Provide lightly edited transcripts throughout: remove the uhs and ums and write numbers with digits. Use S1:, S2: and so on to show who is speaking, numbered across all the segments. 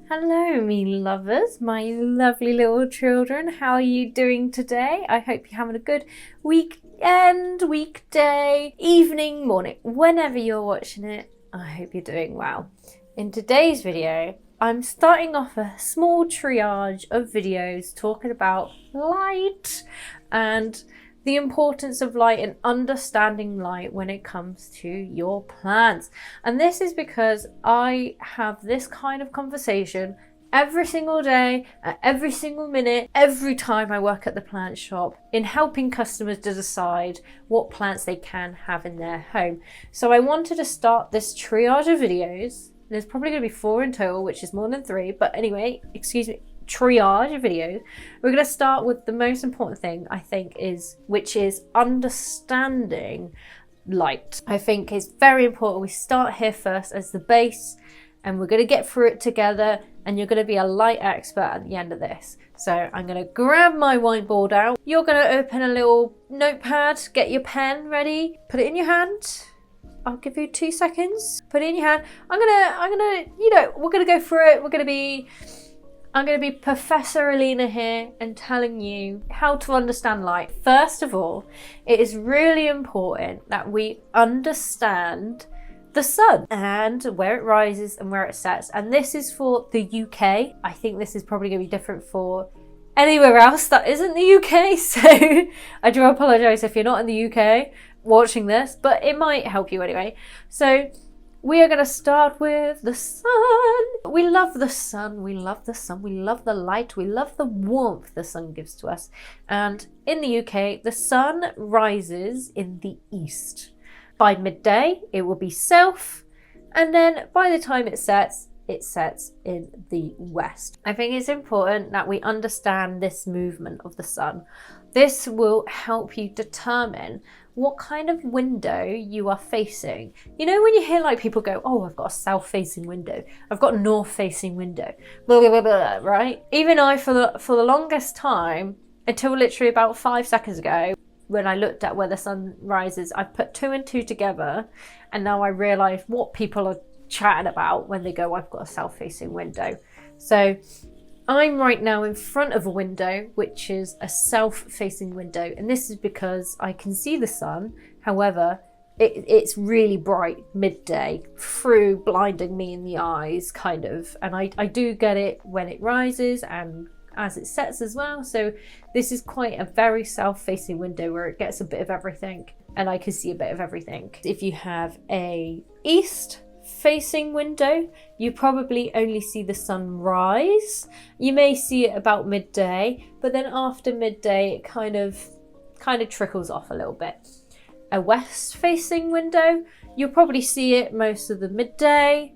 S1: Hello, me lovers, my lovely little children. How are you doing today? I hope you're having a good weekend, weekday, evening, morning, whenever you're watching it. I hope you're doing well. In today's video, I'm starting off a small triage of videos talking about light and the importance of light and understanding light when it comes to your plants. And this is because I have this kind of conversation every single day, at every single minute, every time I work at the plant shop in helping customers to decide what plants they can have in their home. So I wanted to start this triage of videos. There's probably going to be 4 in total, which is more than 3. But anyway, excuse me. Triage of videos. We're going to start with the most important thing, I think, which is understanding light. I think it's very important we start here first as the base, and we're going to get through it together, and you're going to be a light expert at the end of this. So I'm going to grab my whiteboard out. You're going to open a little notepad, get your pen ready, put it in your hand. I'll give you 2 seconds. Put it in your hand. I'm gonna, we're going to go through it. I'm going to be Professor Alina here and telling you how to understand light. First of all, it is really important that we understand the sun and where it rises and where it sets. And this is for the UK. I think this is probably going to be different for anywhere else that isn't the UK. So I do apologise if you're not in the UK watching this, but it might help you anyway. So we are going to start with the sun. We love the sun, we love the sun, we love the light, we love the warmth the sun gives to us. And in the UK, the sun rises in the east. By midday, it will be south, and then by the time it sets in the west. I think it's important that we understand this movement of the sun. This will help you determine what kind of window you are facing. You know, when you hear like people go, oh, I've got a south-facing window, I've got a north-facing window, blah, blah, blah, blah, right? Even I, for the longest time, until literally about 5 seconds ago, when I looked at where the sun rises, I put 2 and 2 together, and now I realise what people are chatting about when they go, I've got a south-facing window. So I'm right now in front of a window, which is a south-facing window, and this is because I can see the sun. However, it's really bright midday, through blinding me in the eyes, kind of. And I do get it when it rises and as it sets as well. So this is quite a very south-facing window where it gets a bit of everything, and I can see a bit of everything. If you have a east-facing window, you probably only see the sun rise. You may see it about midday, but then after midday it kind of trickles off a little bit. A west facing window, you'll probably see it most of the midday.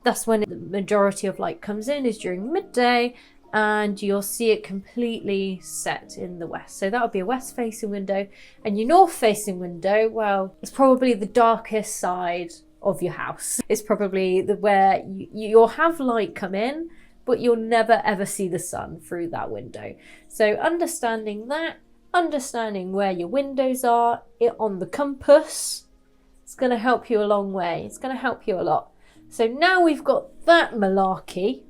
S1: That's when the majority of light comes in, is during midday, and you'll see it completely set in the west. So that'll be a west facing window. And your north facing window, well, it's probably the darkest side of your house. It's probably where you'll have light come in, but you'll never ever see the sun through that window. So understanding that, understanding where your windows are on the compass, it's going to help you a long way. It's going to help you a lot. So now we've got that malarkey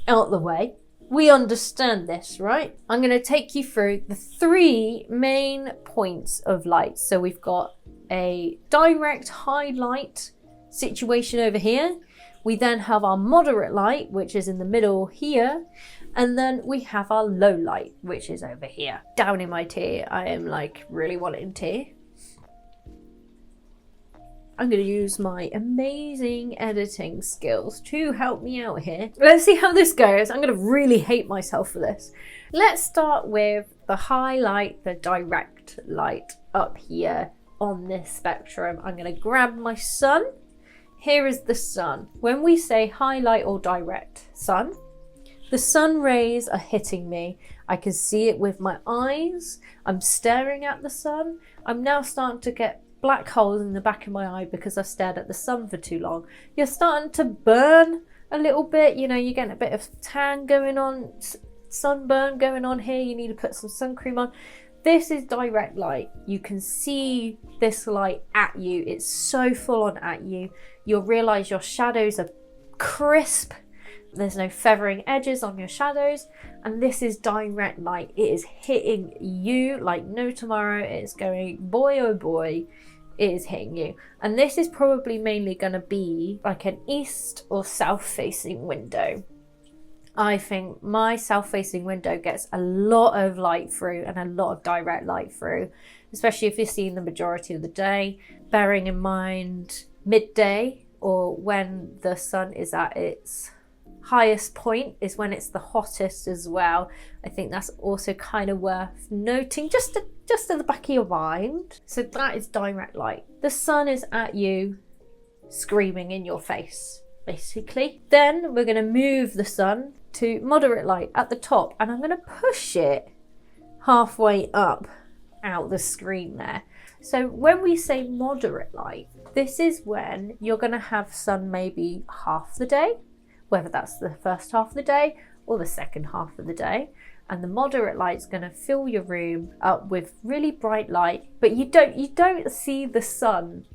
S1: out the way, we understand this, right? I'm going to take you through the 3 main points of light. So we've got a direct highlight situation over here. We then have our moderate light, which is in the middle here. And then we have our low light, which is over here. Down in my tea, I am like really wanting tea. I'm going to use my amazing editing skills to help me out here. Let's see how this goes. I'm going to really hate myself for this. Let's start with the highlight, the direct light up here on this spectrum. I'm going to grab my sun. Here is the sun. When we say highlight or direct sun, the sun rays are hitting me. I can see it with my eyes. I'm staring at the sun. I'm now starting to get black holes in the back of my eye because I've stared at the sun for too long. You're starting to burn a little bit. You know, you're getting a bit of tan going on, sunburn going on here. You need to put some sun cream on. This is direct light. You can see this light at you. It's so full on at you. You'll realize your shadows are crisp. There's no feathering edges on your shadows, and this is direct light. It is hitting you like no tomorrow. It's going, boy oh boy, it is hitting you. And this is probably mainly going to be like an east or south facing window. I think my south facing window gets a lot of light through and a lot of direct light through, especially if you're seeing the majority of the day, bearing in mind midday or when the sun is at its highest point is when it's the hottest as well. I think that's also kind of worth noting, just at the back of your mind. So that is direct light. The sun is at you, screaming in your face, basically. Then we're going to move the sun to moderate light at the top, and I'm going to push it halfway up out the screen there. So when we say moderate light, this is when you're going to have sun maybe half the day, whether that's the first half of the day or the second half of the day. And the moderate light's going to fill your room up with really bright light, but you don't see the sun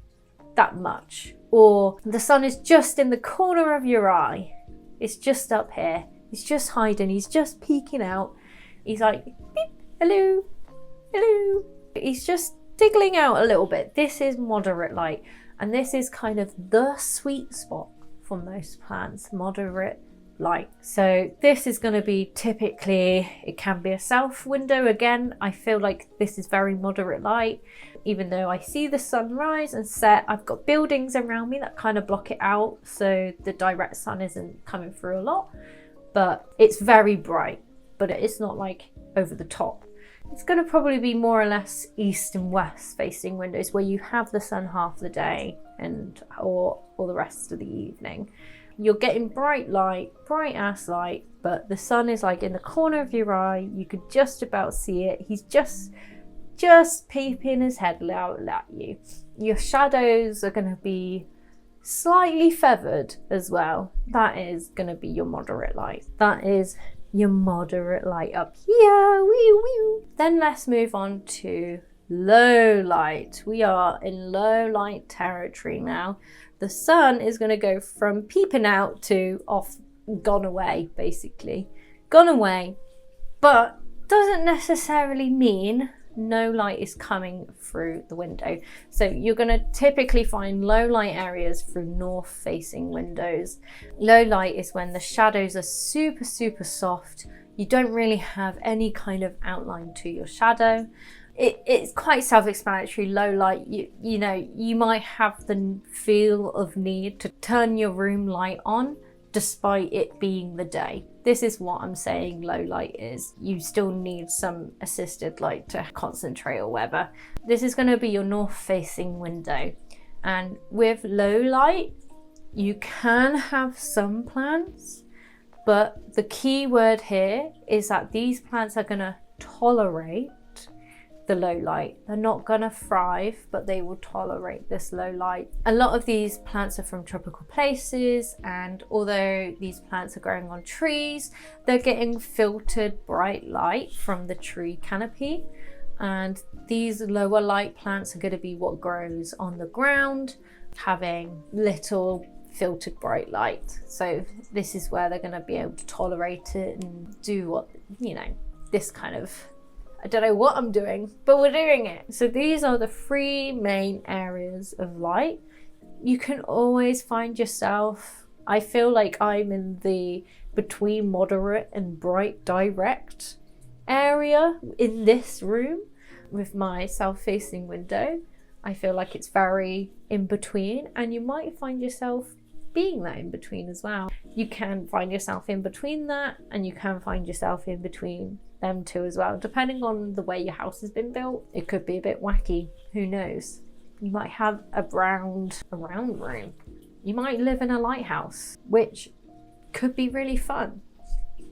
S1: that much, or the sun is just in the corner of your eye. It's just up here. He's just hiding. He's just peeking out. He's like, beep, hello, hello. He's just diggling out a little bit. This is moderate light, and this is kind of the sweet spot for most plants, moderate light. So this is going to be typically, it can be a south window. Again, I feel like this is very moderate light. Even though I see the sun rise and set, I've got buildings around me that kind of block it out, so the direct sun isn't coming through a lot. But it's very bright, but it's not like over the top. It's going to probably be more or less east and west facing windows where you have the sun half the day or the rest of the evening. You're getting bright light, bright ass light, but the sun is like in the corner of your eye. You could just about see it. He's just peeping his head out at you. Your shadows are going to be slightly feathered as well. That is going to be your moderate light. That is your moderate light up here. Wee, wee. Then let's move on to low light. We are in low light territory now. The sun is going to go from peeping out to off, gone away, basically. Gone away, but doesn't necessarily mean no light is coming through the window. So you're going to typically find low light areas through north facing windows. Low light is when the shadows are super soft. You don't really have any kind of outline to your shadow. It's quite self-explanatory. Low light, you know, you might have the feel of need to turn your room light on despite it being the day. This is what I'm saying low light is. You still need some assisted light to concentrate or whatever. This is going to be your north facing window. And with low light, you can have some plants, but the key word here is that these plants are going to tolerate the low light. They're not gonna thrive, but they will tolerate this low light. A lot of these plants are from tropical places, and although these plants are growing on trees, they're getting filtered bright light from the tree canopy. And these lower light plants are going to be what grows on the ground, having little filtered bright light. So this is where they're going to be able to tolerate it and do what, you know, this kind of, I don't know what I'm doing, but we're doing it. So these are the three main areas of light. You can always find yourself, I feel like I'm in the between moderate and bright direct area in this room with my south-facing window. I feel like it's very in between, and you might find yourself being that in between as well. You can find yourself in between that, and you can find yourself in between them two as well. Depending on the way your house has been built, it could be a bit wacky. Who knows? You might have a round room. You might live in a lighthouse, which could be really fun,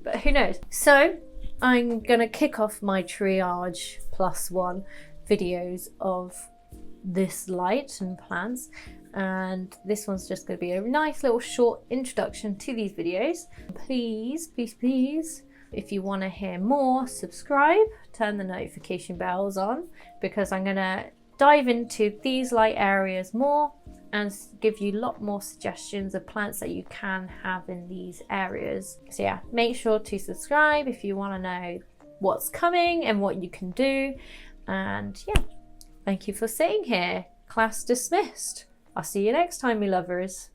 S1: but who knows? So I'm gonna kick off my triage +1 videos of this light and plants, and this one's just going to be a nice little short introduction to these videos. Please, if you want to hear more, subscribe, turn the notification bells on, because I'm going to dive into these light areas more and give you a lot more suggestions of plants that you can have in these areas. So yeah, make sure to subscribe if you want to know what's coming and what you can do. And yeah, thank you for sitting here. Class dismissed. I'll see you next time, me lovers.